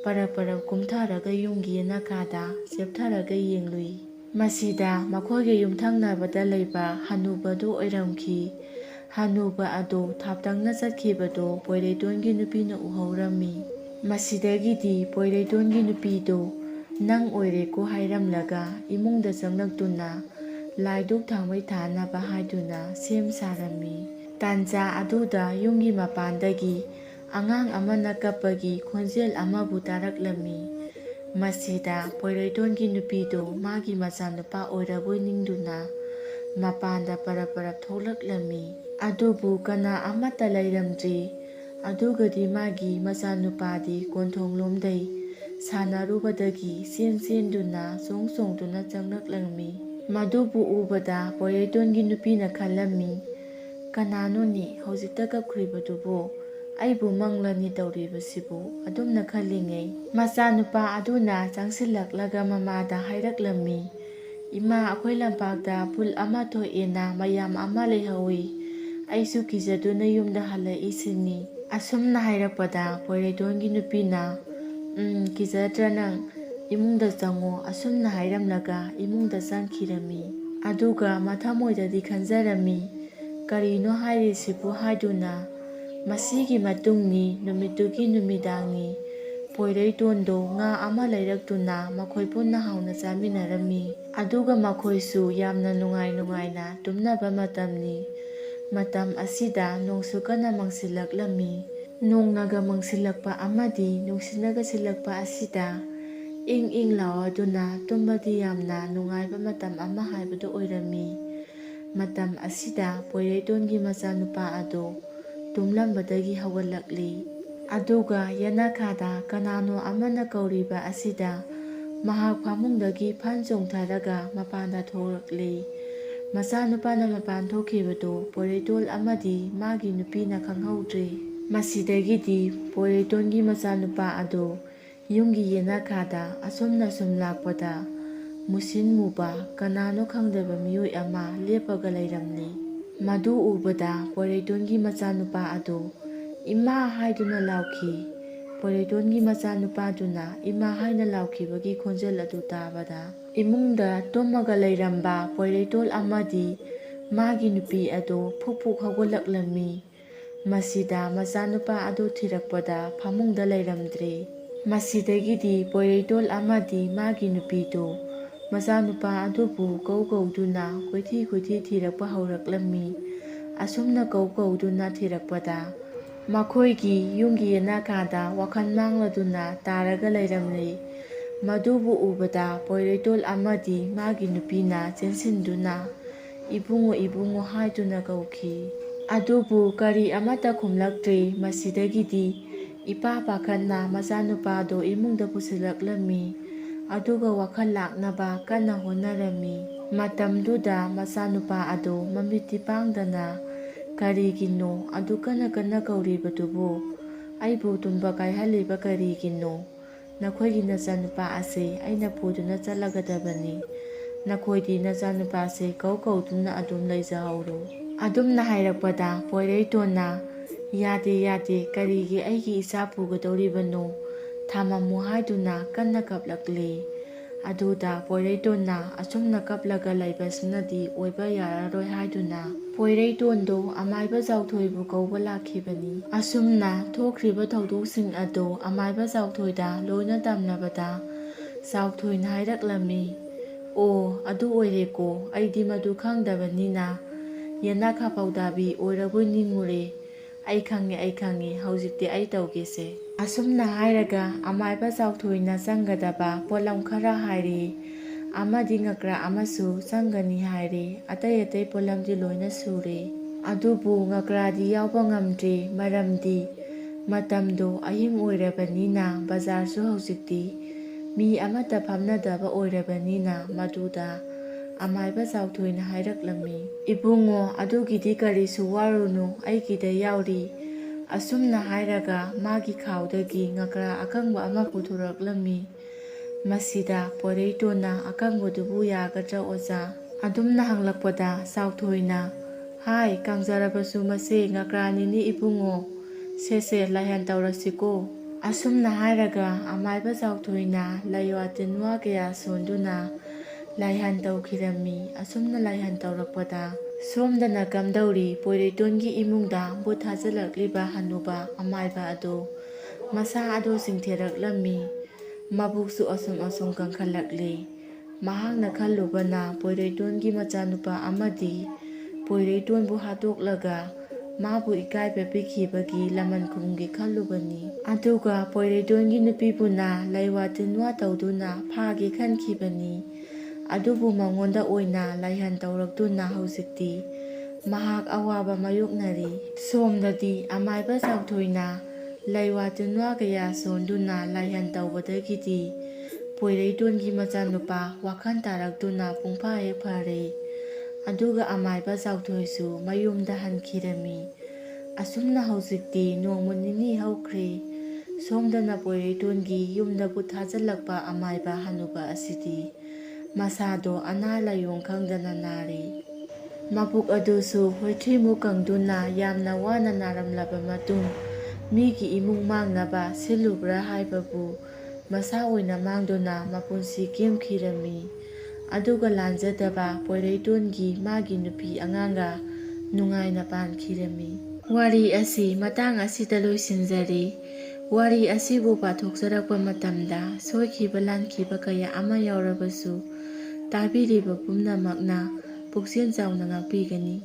ꯄꯔꯞ ꯄꯔꯞ ꯀꯨꯝꯊꯔꯒ ꯌꯨꯝꯒꯤ ꯌꯦꯅꯈꯥꯗ ꯆꯦꯞꯊꯔꯒ ꯌꯦꯡꯂꯨꯏ꯫ ꯃꯁꯤꯗ ꯃꯈꯣꯏꯒ ꯌꯨꯝꯊꯪꯅꯕꯗ ꯂꯩꯕ ꯍꯅꯨꯕꯗꯨ ꯑꯣꯏꯔꯝꯈꯤ꯫ ꯍꯅꯨꯕ ꯑꯗꯨ ꯊꯥꯞꯇꯛꯅ ꯆꯠꯈꯤꯕꯗꯨ ꯄꯣꯏꯔꯩꯇꯣꯟꯒꯤ ꯅꯨꯄꯤꯅ ꯎꯍꯧꯔꯝꯃꯤ꯫ ꯃꯁꯤꯗꯒꯤꯗꯤ ꯄꯣꯏꯔꯩꯇꯣꯟꯒꯤ ꯅꯨꯄꯤꯗꯨ "ꯅꯪ ꯑꯣꯏꯔꯦꯀꯣ" ꯍꯥꯏꯔꯝꯂꯒ ꯏꯃꯨꯡꯗ ꯆꯪꯂꯛꯇꯨꯅ ꯂꯥꯏ ꯙꯨꯛ ꯊꯥꯎꯃꯩ ꯊꯥꯅꯕ ꯍꯥꯏꯗꯨꯅ ꯁꯦꯝ ꯁꯥꯔꯝꯃꯤ꯫ ꯇꯥꯟꯖꯥ ꯑꯗꯨꯗ ꯌꯨꯝꯒꯤ ꯃꯄꯥꯟꯗꯒꯤ ꯑꯉꯥꯡ ꯑꯃꯅ ꯀꯞꯄꯒꯤ ꯈꯣꯟꯖꯦꯜ ꯑꯃꯕꯨ ꯇꯥꯔꯛꯂꯝꯃꯤ꯫ ꯃꯁꯤꯗ ꯄꯣꯏꯔꯩꯇꯣꯟꯒꯤ ꯅꯨꯄꯤꯗꯨ ꯃꯥꯒꯤ ꯃꯆꯥꯅꯨꯄꯥ ꯑꯣꯏꯔꯕꯣꯏ ꯅꯤꯡꯗꯨꯅ ꯃꯄꯥꯟꯗ ꯄꯔꯞ ꯄꯔꯞ ꯊꯣꯛꯂꯛꯂꯝꯃꯤ꯫ ꯑꯗꯨꯕꯨ ꯀꯅꯥ ꯑꯃꯠꯇ ꯂꯩꯔꯝꯗ꯭ꯔꯤ꯫ ꯑꯗꯨꯒꯗꯤ ꯃꯥꯒꯤ ꯃꯆꯥꯅꯨꯄꯥꯗꯤ ꯀꯣꯟꯊꯣꯡꯂꯣꯝꯗꯩ ꯁꯥꯟꯅꯔꯨꯕꯗꯒꯤ ꯆꯦꯟ ꯆꯦꯟꯗꯨꯅ ꯆꯣꯡ ꯆꯣꯡꯗꯨꯅ ꯆꯪꯂꯛꯂꯝꯃꯤ꯫ ꯃꯗꯨꯕꯨ ꯎꯕꯗ ꯄꯣꯏꯔꯩꯇꯣꯟꯒꯤ ꯅꯨꯄꯤꯅ ꯈꯜꯂꯝꯃꯤ, "ꯀꯅꯥꯅꯣꯅꯦ ꯍꯧꯖꯤꯛꯇ ꯀꯞꯈ꯭ꯔꯤꯕꯗꯨꯕꯨ? ꯑꯩꯕꯨ ꯃꯪꯂꯅꯤ ꯇꯧꯔꯤꯕꯁꯤꯕꯨ" ꯑꯗꯨꯝꯅ ꯈꯜꯂꯤꯉꯩ ꯃꯆꯥꯅꯨꯄꯥ ꯑꯗꯨꯅ ꯆꯪꯁꯤꯜꯂꯛꯂꯒ ꯃꯃꯥꯗ ꯍꯥꯏꯔꯛꯂꯝꯃꯤ, "ꯏꯃꯥ, ꯑꯩꯈꯣꯏ ꯂꯝꯄꯥꯛꯇ ꯐꯨꯜ ꯑꯃ ꯊꯣꯛꯑꯦꯅ ꯃꯌꯥꯝ ꯑꯃ ꯂꯩꯍꯧꯏ, ꯑꯩꯁꯨ ꯀꯤꯖꯗꯨꯅ ꯌꯨꯝꯗ ꯍꯜꯂꯛꯏꯁꯤꯅꯤ" ꯑꯁꯨꯝꯅ ꯍꯥꯏꯔꯛꯄꯗ ꯄꯣꯏꯔꯩꯇꯣꯟꯒꯤ ꯅꯨꯄꯤꯅ "ꯀꯤꯖꯗ꯭ꯔ ꯅꯪ? ꯏꯃꯨꯡꯗ ꯆꯪꯉꯣ" ꯑꯁꯨꯝꯅ ꯍꯥꯏꯔꯝꯂꯒ ꯏꯃꯨꯡꯗ ꯆꯪꯈꯤꯔꯝꯃꯤ꯫ ꯑꯗꯨꯒ ꯃꯊꯃꯣꯏꯗꯗꯤ ꯈꯟꯖꯔꯝꯃꯤ, "ꯀꯔꯤꯅꯣ ꯍꯥꯏꯔꯤꯁꯤꯕꯨ" ꯍꯥꯏꯗꯨꯅ꯫ ꯃꯁꯤꯒꯤ ꯃꯇꯨꯡꯅꯤ ꯅꯨꯃꯤꯠꯇꯨꯒꯤ ꯅꯨꯃꯤꯗꯥꯡꯅꯤ꯫ ꯄꯣꯏꯔꯩꯇꯣꯟꯗꯨ ꯉꯥ ꯑꯃ ꯂꯩꯔꯛꯇꯨꯅ ꯃꯈꯣꯏ ꯄꯨꯟꯅ ꯍꯥꯎꯅ ꯆꯥꯃꯤꯟꯅꯔꯝꯃꯤ꯫ ꯑꯗꯨꯒ ꯃꯈꯣꯏꯁꯨ ꯌꯥꯝꯅ ꯅꯨꯡꯉꯥꯏ ꯅꯨꯡꯉꯥꯏꯅ ꯇꯨꯝꯅꯕ ꯃꯇꯝꯅꯤ꯫ ꯃꯇꯝ ꯑꯁꯤꯗ ꯅꯣꯡꯁꯨ ꯀꯟꯅ ꯃꯪꯁꯤꯜꯂꯛꯂꯝꯃꯤ꯫ ꯅꯣꯡꯅꯒ ꯃꯪꯁꯤꯜꯂꯛꯄ ꯑꯃꯗꯤ ꯅꯨꯡꯁꯤꯠꯅꯒ ꯁꯤꯠꯂꯛꯄ ꯑꯁꯤꯗ ꯏꯪ ꯏꯪ ꯂꯥꯎꯔꯗꯨꯅ ꯇꯨꯝꯕꯗꯤ ꯌꯥꯝꯅ ꯅꯨꯡꯉꯥꯏꯕ ꯃꯇꯝ ꯑꯃ ꯍꯥꯏꯕꯗꯨ ꯑꯣꯏꯔꯝꯃꯤ꯫ ꯃꯇꯝ ꯑꯁꯤꯗ ꯄꯣꯏꯔꯩꯇꯣꯟꯒꯤ ꯃꯆꯥꯅꯨꯄꯥ ꯑꯗꯨ ꯇꯨꯝꯂꯝꯕꯗꯒꯤ ꯍꯧꯒꯠꯂꯛꯂꯤ꯫ ꯑꯗꯨꯒ ꯌꯦꯅꯈꯥꯗ ꯀꯅꯥꯅꯣ ꯑꯃꯅ ꯀꯧꯔꯤꯕ ꯑꯁꯤꯗ ꯃꯍꯥꯛ ꯐꯃꯨꯡꯗꯒꯤ ꯐꯟ ꯆꯣꯡꯊꯔꯒ ꯃꯄꯥꯟꯗ ꯊꯣꯛꯂꯛꯂꯤ꯫ ꯃꯆꯥꯅꯨꯄꯥꯅ ꯃꯄꯥꯟ ꯊꯣꯛꯈꯤꯕꯗꯨ ꯄꯣꯏꯔꯩꯇꯣꯟ ꯑꯃꯗꯤ ꯃꯥꯒꯤ ꯅꯨꯄꯤꯅ ꯈꯪꯍꯧꯗ꯭ꯔꯤ꯫ ꯃꯁꯤꯗꯒꯤꯗꯤ ꯄꯣꯏꯔꯩꯇꯣꯟꯒꯤ ꯃꯆꯥꯅꯨꯄꯥ ꯑꯗꯨ ꯌꯨꯝꯒꯤ ꯌꯦꯅꯈꯥꯗ ꯑꯁꯨꯝꯅ ꯁꯨꯝ ꯂꯥꯛꯄꯗ ꯃꯨꯁꯤꯟ ꯃꯨꯕ ꯀꯅꯥꯅꯣ ꯈꯪꯗꯕ ꯃꯤꯑꯣꯏ ꯑꯃ ꯂꯦꯞꯄꯒ ꯂꯩꯔꯝꯂꯤ꯫ ꯃꯗꯨ ꯎꯕꯗ ꯄꯣꯏꯔꯩꯇꯣꯟꯒꯤ ꯃꯆꯥꯅꯨꯄꯥ ꯑꯗꯨ ꯏꯃꯥ ꯍꯥꯏꯗꯨꯅ ꯂꯥꯎꯈꯤ꯫ ꯄꯣꯏꯔꯩꯇꯣꯟꯒꯤ ꯃꯆꯥꯅꯨꯄꯥꯗꯨꯅ ꯏꯃꯥ ꯍꯥꯏꯅ ꯂꯥꯎꯈꯤꯕꯒꯤ ꯈꯣꯟꯖꯦꯜ ꯑꯗꯨ ꯇꯥꯕꯗ ꯏꯃꯨꯡꯗ ꯇꯨꯝꯃꯒ ꯂꯩꯔꯝꯕ ꯄꯣꯏꯔꯩꯇꯣꯟ ꯑꯃꯗꯤ ꯃꯥꯒꯤ ꯅꯨꯄꯤ ꯑꯗꯨ ꯐꯨꯛ ꯐꯨꯛ ꯍꯧꯒꯠꯂꯛꯂꯝꯃꯤ꯫ ꯃꯁꯤꯗ ꯃꯆꯥꯅꯨꯄꯥ ꯑꯗꯨ ꯊꯤꯔꯛꯄꯗ ꯐꯃꯨꯡꯗ ꯂꯩꯔꯝꯗ꯭ꯔꯦ꯫ ꯃꯁꯤꯗꯒꯤꯗꯤ ꯄꯣꯏꯔꯩꯇꯣꯟ ꯑꯃꯗꯤ ꯃꯥꯒꯤ ꯅꯨꯄꯤꯗꯨ ꯃꯆꯥꯅꯨꯄꯥ ꯑꯗꯨꯕꯨ ꯀꯧꯗꯨꯅ ꯀꯣꯏꯊꯤ ꯊꯤꯔꯛꯄ ꯍꯧꯔꯛꯂꯝꯃꯤ꯫ ꯑꯁꯨꯝꯅ ꯀꯧꯗꯨꯅ ꯊꯤꯔꯛꯄꯗ ꯃꯈꯣꯏꯒꯤ ꯌꯨꯝꯒꯤ ꯌꯦꯅꯈꯥꯗ ꯋꯥꯈꯜ ꯃꯥꯡꯂꯗꯨꯅ ꯇꯥꯔꯒ ꯂꯩꯔꯝꯂꯤ꯫ ꯃꯗꯨꯕꯨ ꯎꯕꯗ ꯄꯣꯏꯔꯩꯇꯣꯟ ꯑꯃꯗꯤ ꯃꯥꯒꯤ ꯅꯨꯄꯤꯅ ꯆꯦꯟꯁꯤꯟꯗꯨꯅ ꯏꯕꯨꯡꯉꯣ ꯏꯕꯨꯡꯉꯣ ꯍꯥꯏꯗꯨꯅ ꯀꯧꯈꯤ꯫ ꯑꯗꯨꯕꯨ ꯀꯔꯤ ꯑꯃꯠꯇ ꯈꯨꯝꯂꯛꯇ꯭ꯔꯦ꯫ ꯃꯁꯤꯗꯒꯤꯗꯤ ꯏꯄꯥ ꯄꯥꯈꯠꯅ ꯃꯆꯥꯅꯨꯄꯥꯗꯨ ꯏꯃꯨꯡꯗ ꯄꯨꯁꯤꯜꯂꯛꯂꯝꯃꯤ꯫ ꯑꯗꯨꯒ ꯋꯥꯈꯜ ꯂꯥꯛꯅꯕ ꯀꯟꯅ ꯍꯣꯠꯅꯔꯝꯃꯤ꯫ ꯃꯇꯝꯗꯨꯗ ꯃꯆꯥꯅꯨꯄꯥ ꯑꯗꯨ ꯃꯃꯤꯠꯇꯤ ꯄꯥꯡꯗꯅ ꯀꯔꯤꯒꯤꯅꯣ ꯑꯗꯨ ꯀꯟꯅ ꯀꯧꯔꯤꯕꯗꯨꯕꯨ? ꯑꯩꯕꯨ ꯇꯨꯝꯕ ꯀꯥꯏꯍꯜꯂꯤꯕ ꯀꯔꯤꯒꯤꯅꯣ? ꯅꯈꯣꯏꯒꯤ ꯅꯆꯥꯅꯨꯄꯥ ꯑꯁꯤ ꯑꯩꯅ ꯄꯨꯗꯨꯅ ꯆꯠꯂꯒꯗꯕꯅꯤ꯫ ꯅꯈꯣꯏꯗꯤ ꯅꯆꯥꯅꯨꯄꯥꯁꯤ ꯀꯧꯗꯨꯅ ꯑꯗꯨꯝ ꯂꯩꯖꯍꯧꯔꯣ꯫ ꯑꯗꯨꯝꯅ ꯍꯥꯏꯔꯛꯄꯗ ꯄꯣꯏꯔꯩꯇꯣꯟꯅ ꯌꯥꯗꯦ ꯀꯔꯤꯒꯤ ꯑꯩꯒꯤ ꯏꯆꯥ ꯄꯨꯒꯗꯧꯔꯤꯕꯅꯣ? ꯊꯝꯃꯝꯃꯨ ꯍꯥꯏꯗꯨꯅ ꯀꯟꯅ ꯀꯞꯂꯛꯂꯤ꯫ ꯑꯗꯨꯗ ꯄꯣꯏꯔꯩꯇꯣꯟꯅ ꯑꯁꯨꯝꯅ ꯀꯞꯂꯒ ꯂꯩꯕꯁꯤꯅꯗꯤ ꯑꯣꯏꯕ ꯌꯥꯔꯔꯣꯏ ꯍꯥꯏꯗꯨꯅ ꯄꯣꯏꯔꯩꯇꯣꯟꯗꯨ ꯑꯃꯥꯏꯕ ꯖꯥꯎꯊꯣꯏꯕꯨ ꯀꯧꯕ ꯂꯥꯛꯈꯤꯕꯅꯤ꯫ ꯑꯁꯨꯝꯅ ꯊꯣꯛꯈ꯭ꯔꯤꯕ ꯊꯧꯗꯣꯛꯁꯤꯡ ꯑꯗꯨ ꯑꯃꯥꯏꯕ ꯖꯥꯎꯊꯣꯏꯗ ꯂꯣꯏꯅ ꯇꯝꯅꯕꯗ ꯖꯥꯎꯊꯣꯏꯅ ꯍꯥꯏꯔꯛꯂꯝꯃꯤ, "ꯑꯣ ꯑꯗꯨ ꯑꯣꯏꯔꯦꯀꯣ, ꯑꯩꯗꯤ ꯃꯗꯨ ꯈꯪꯗꯕꯅꯤꯅ ꯌꯦꯅꯈꯥ ꯄꯧꯗꯥꯕꯤ ꯑꯣꯏꯔꯕꯣꯏ ꯅꯤꯡꯉꯨꯔꯦ꯫ ꯑꯩ ꯈꯪꯉꯦ, ꯍꯧꯖꯤꯛꯇꯤ ꯑꯩ ꯇꯧꯒꯦꯁꯦ"꯫ ꯑꯁꯨꯝꯅ ꯍꯥꯏꯔꯒ ꯑꯃꯥꯏꯕ ꯖꯥꯎꯊꯣꯏꯅ ꯆꯪꯒꯗꯕ ꯄꯣꯠꯂꯝ ꯈꯔ ꯍꯥꯏꯔꯦ꯫ ꯑꯃꯗꯤ ꯉꯀ꯭ꯔꯥ ꯑꯃꯁꯨ ꯆꯪꯒꯅꯤ ꯍꯥꯏꯔꯦ꯫ ꯑꯇꯩ ꯄꯣꯠꯂꯝꯗꯤ ꯂꯣꯏꯅ ꯁꯨꯔꯦ꯫ ꯑꯗꯨꯕꯨ ꯉꯀ꯭ꯔꯥꯗꯤ ꯌꯥꯎꯕ ꯉꯝꯗ꯭ꯔꯦ꯫ ꯃꯔꯝꯗꯤ ꯃꯇꯝꯗꯣ ꯑꯍꯤꯡ ꯑꯣꯏꯔꯕꯅꯤꯅ ꯕꯖꯥꯔꯁꯨ ꯍꯧꯖꯤꯛꯇꯤ ꯃꯤ ꯑꯃꯠꯇ ꯐꯝꯅꯗꯕ ꯑꯣꯏꯔꯕꯅꯤꯅ ꯃꯗꯨꯗ ꯑꯃꯥꯏꯕ ꯖꯥꯎꯊꯣꯏꯅ ꯍꯥꯏꯔꯛꯂꯝꯃꯤ, "ꯏꯕꯨꯡꯉꯣ ꯑꯗꯨꯒꯤꯗꯤ ꯀꯔꯤꯁꯨ ꯋꯥꯔꯨꯅꯨ, ꯑꯩꯒꯤꯗ ꯌꯥꯎꯔꯤ"꯫ ꯑꯁꯨꯝꯅ ꯍꯥꯏꯔꯒ ꯃꯥꯒꯤ ꯈꯥꯎꯗꯒꯤ ꯉꯀ꯭ꯔꯥ ꯑꯀꯪꯕ ꯑꯃ ꯄꯨꯊꯣꯔꯛꯂꯝꯃꯤ꯫ ꯃꯁꯤꯗ ꯄꯣꯏꯔꯩꯇꯣꯟꯅ "ꯑꯀꯪꯕꯗꯨꯕꯨ ꯌꯥꯒꯗ꯭ꯔꯥ ꯑꯣꯖꯥ"? ꯑꯗꯨꯝꯅ ꯍꯪꯂꯛꯄꯗ ꯖꯥꯎꯊꯣꯏꯅ, "ꯍꯥꯏ, ꯀꯪꯖꯔꯕꯁꯨ ꯃꯁꯦ ꯉꯀ꯭ꯔꯥꯅꯤꯅꯦ ꯏꯕꯨꯡꯉꯣ, ꯁꯦ ꯂꯥꯏꯍꯟ ꯇꯧꯔꯁꯤꯀꯣ"꯫ ꯑꯁꯨꯝꯅ ꯍꯥꯏꯔꯒ ꯑꯃꯥꯏꯕ ꯖꯥꯎꯊꯣꯏꯅ ꯂꯩꯋꯥ ꯇꯤꯟꯋꯥ ꯀꯌꯥ ꯁꯣꯟꯗꯨꯅ ꯂꯥꯏꯍꯟ ꯇꯧꯈꯤꯔꯝꯃꯤ꯫ ꯑꯁꯨꯝꯅ ꯂꯥꯏꯍꯟ ꯇꯧꯔꯛꯄꯗ ꯁꯣꯝꯗꯅ ꯀꯝꯗꯧꯔꯤ? ꯄꯣꯏꯔꯩꯇꯣꯟꯒꯤ ꯏꯃꯨꯡꯗ ꯚꯨꯠ ꯊꯥꯖꯤꯜꯂꯛꯂꯤꯕ ꯍꯅꯨꯕ ꯑꯃꯥꯏꯕ ꯑꯗꯨ ꯃꯁꯥ ꯑꯗꯨ ꯆꯤꯡꯊꯦꯔꯛꯂꯝꯃꯤ꯫ ꯃꯕꯨꯛꯁꯨ ꯑꯁꯨꯝ ꯀꯟꯈꯠꯂꯛꯂꯤ꯫ ꯃꯍꯥꯛꯅ ꯈꯜꯂꯨꯕꯅ ꯄꯣꯏꯔꯩꯇꯣꯟꯒꯤ ꯃꯆꯥꯅꯨꯄꯥ ꯑꯃꯗꯤ ꯄꯣꯏꯔꯩꯇꯣꯟꯕꯨ ꯍꯥꯠꯇꯣꯛꯂꯒ ꯃꯥꯕꯨ ꯏꯀꯥꯏꯕ ꯄꯤꯈꯤꯕꯒꯤ ꯂꯃꯟ ꯈꯨꯝꯒꯦ ꯈꯜꯂꯨꯕꯅꯤ꯫ ꯑꯗꯨꯒ ꯄꯣꯏꯔꯩꯇꯣꯟꯒꯤ ꯅꯨꯄꯤꯕꯨꯅ ꯂꯩꯋꯥ ꯇꯤꯟꯋꯥ ꯇꯧꯗꯨꯅ ꯐꯥꯒꯦ ꯈꯟꯈꯤꯕꯅꯤ꯫ ꯑꯗꯨꯕꯨ ꯃꯉꯣꯟꯗ ꯑꯣꯏꯅ ꯂꯥꯏꯍꯟ ꯇꯧꯔꯛꯇꯨꯅ ꯍꯧꯖꯤꯛꯇꯤ ꯃꯍꯥꯛ ꯑꯋꯥꯕ ꯃꯥꯌꯣꯛꯅꯔꯤ꯫ ꯁꯣꯝꯗꯗꯤ ꯑꯃꯥꯏꯕ ꯖꯥꯎꯊꯣꯏꯅ ꯂꯩꯋꯥ ꯇꯤꯟꯋꯥ ꯀꯌꯥ ꯁꯣꯟꯗꯨꯅ ꯂꯥꯏꯍꯟ ꯇꯧꯕꯗꯒꯤꯗꯤ ꯄꯣꯏꯔꯩꯇꯣꯟꯒꯤ ꯃꯆꯥꯅꯨꯄꯥ ꯋꯥꯈꯜ ꯇꯥꯔꯛꯇꯨꯅ ꯄꯨꯡꯐꯥ ꯍꯦꯛ ꯐꯔꯦ꯫ ꯑꯗꯨꯒ ꯑꯃꯥꯏꯕ ꯖꯥꯎꯊꯣꯏꯁꯨ ꯃꯌꯨꯝꯗ ꯍꯟꯈꯤꯔꯝꯃꯤ꯫ ꯑꯁꯨꯝꯅ ꯍꯧꯖꯤꯛꯇꯤ ꯅꯣꯡꯃ ꯅꯤꯅꯤ ꯍꯧꯈ꯭ꯔꯦ꯫ ꯁꯣꯝꯗꯅ ꯄꯣꯏꯔꯩꯇꯣꯟꯒꯤ ꯌꯨꯝꯗ ꯚꯨꯠ ꯊꯥꯖꯤꯜꯂꯛꯄ ꯑꯃꯥꯏꯕ ꯍꯅꯨꯕ ꯑꯁꯤꯗꯤ ꯃꯁꯥꯗꯣ ꯑꯅꯥ ꯂꯥꯏꯌꯣꯡ ꯈꯪꯗꯅ ꯅꯥꯔꯦ꯫ ꯃꯕꯨꯛ ꯑꯗꯨꯁꯨ ꯍꯨꯏꯊꯨꯃꯨꯛ ꯀꯪꯗꯨꯅ ꯌꯥꯝꯅ ꯋꯥꯅ ꯅꯥꯔꯝꯂꯕ ꯃꯇꯨꯡ ꯃꯤꯒꯤ ꯏꯃꯨꯡ ꯃꯥꯡꯅꯕ ꯁꯤꯜꯂꯨꯕ꯭ꯔꯥ ꯍꯥꯏꯕꯕꯨ ꯃꯁꯥ ꯑꯣꯏꯅ ꯃꯥꯡꯗꯨꯅ ꯃꯄꯨꯟꯁꯤ ꯀꯦꯟꯈꯤꯔꯝꯃꯤ꯫ ꯑꯗꯨꯒ ꯂꯥꯟꯖꯗꯕ ꯄꯣꯏꯔꯩꯇꯣꯟꯒꯤ ꯃꯥꯒꯤ ꯅꯨꯄꯤ ꯑꯉꯥꯡꯒ ꯅꯨꯡꯉꯥꯏꯅ ꯄꯥꯟꯈꯤꯔꯝꯃꯤ꯫ ꯋꯥꯔꯤ ꯑꯁꯤ ꯃꯇꯥꯡ ꯑꯁꯤꯗ ꯂꯣꯏꯁꯤꯟꯖꯔꯦ꯫ ꯋꯥꯔꯤ ꯑꯁꯤꯕꯨ ꯄꯥꯊꯣꯛꯆꯔꯛꯄ ꯃꯇꯝꯗ ꯁꯣꯏꯈꯤꯕ ꯂꯥꯟꯈꯤꯕ ꯀꯌꯥ ꯑꯃ ꯌꯥꯎꯔꯕꯁꯨ ꯇꯥꯕꯤꯔꯤꯕ ꯄꯨꯝꯅꯃꯛꯅ ꯄꯨꯛꯆꯦꯜ ꯆꯥꯎꯅ ꯉꯥꯛꯄꯤꯒꯅꯤ꯫